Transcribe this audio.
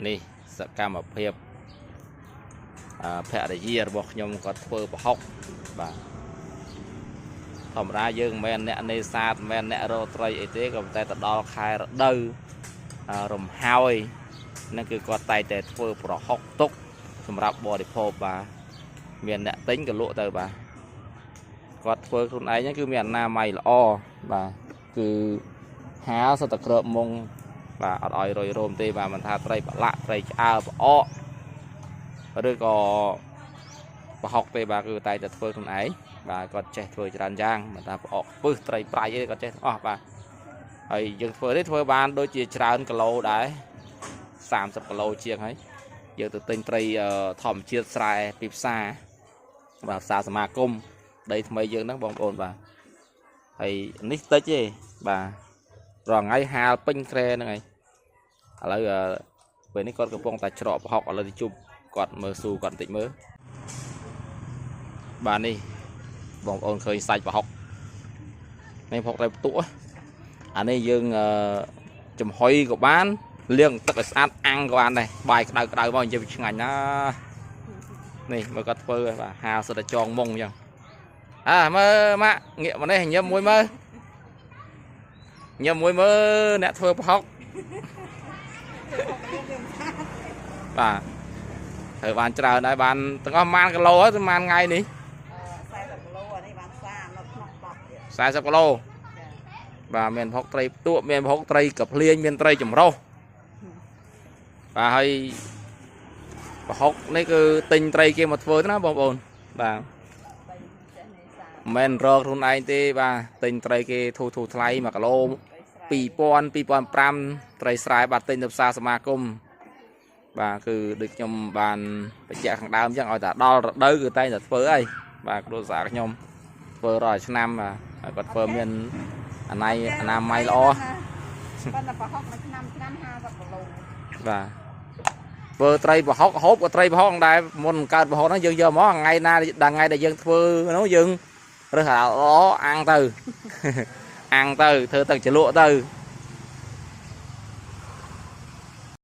នេះសកម្មភាពភរិយារបស់ខ្ញុំគាត់ធ្វើប្រហុកបាទធម្មតាយើងមិនមែនអ្នកនេសាទមិនមែនអ្នករកត្រីអីទេក៏តែទៅដល់ខែរដូវរំហើយហ្នឹងគឺគាត់តែតែធ្វើប្រហុកទុកសម្រាប់បរិភោគបាទមានអ្នកទិញក៏លក់ទៅបាទគាត់ធ្វើខ្លួនឯងហ្នឹងគឺមានអនាម័យល្អបាទគឺហាលសិតតែក្របមុងបាទអត់ឲ្យរយរោមទេបាទមិនថាត្រីប្រឡាក់ត្រីឆ្អើផ្អកឬក៏ប្រហុកទេបាទគឺតែតែធ្វើខ្លួនឯងបាទគាត់ចេះធ្វើច្រើនយ៉ាងមិនថាប្រអកពឹសត្រីប្រៃអីគាត់ចេះអស់បាទហើយយើងធ្វើនេះធ្វើបានដូចជាច្រើនគីឡូដែរ30គីឡូជាងហើយយើងទៅទិញត្រីធម្មជាតិស្រែពីផ្សារបាទផ្សារសមាគមដីថ្មីយើងហ្នឹងបងប្អូនបាទហើយនេះតិចទេបាទរងថ្ងៃហាលពេញក្រែហ្នឹងហើយឥឡូវពេលនេះគាត់កំពុងតែច្រកប្រហុកឥឡូវទៅជប់គាត់មើលស៊ូគាត់បន្តិចមើលបាទនេះបងប្អូនឃើញសាច់ប្រហុកនេះប្រហុកត្រីផ្ទក់អានេះយើងចំហុយក៏បានលាងទឹកឲ្យស្អាតអាំងក៏បានដែរបាយក្តៅក្តៅមកនិយាយវាឆ្ងាញ់ណានេះមើលគាត់ធ្វើបាទហាលសិតតែចងមុងអញ្ចឹងមើលម៉ាក់ងាកមកនេះញឹមមួយមើលញឹមមួយមើលអ្នកធ្វើប្រហុកបាទហើយបានច្រើនហើយបានទាំងអស់ប្រហែលគីឡូហើយប្រហែលថ្ងៃនេះ40គីឡូអានេះបានសានៅក្នុង10 40គីឡូបាទមានប្រហុកត្រីផ្ទក់មានប្រហុកត្រីកាភ្លៀងមានត្រីចម្រុះបាទហើយប្រហុកនេះគឺទិញត្រីគេមកធ្វើណាបងប្អូនបាទមិនរកខ្លួនឯងទេបាទទិញត្រីគេធូរថ្លៃ1គីឡូ2000 2500ត្រីស្រែបាទទិញទៅផ្សារសមាគមបាទគឺដូចខ្ញុំបានបញ្ជាក់ខាងដើមអញ្ចឹងឲ្យតែដល់រដូវគឺតែងតែធ្វើហើយបាទគ្រួសារខ្ញុំធ្វើរាល់ឆ្នាំបាទហើយគាត់ធ្វើមានអនាម័យល្អប៉ុន្តែប្រហុកមួយឆ្នាំ50គីឡូបាទធ្វើត្រីប្រហុកហូបក៏ត្រីប្រហុកដែរមុនកើតប្រហុកហ្នឹងយើងយកមកថ្ងៃណាដល់ថ្ងៃដែលយើងធ្វើនោះយើងរើសល្អអាំងទៅអាំងទៅធ្វើទឹកជ្រលក់ទៅ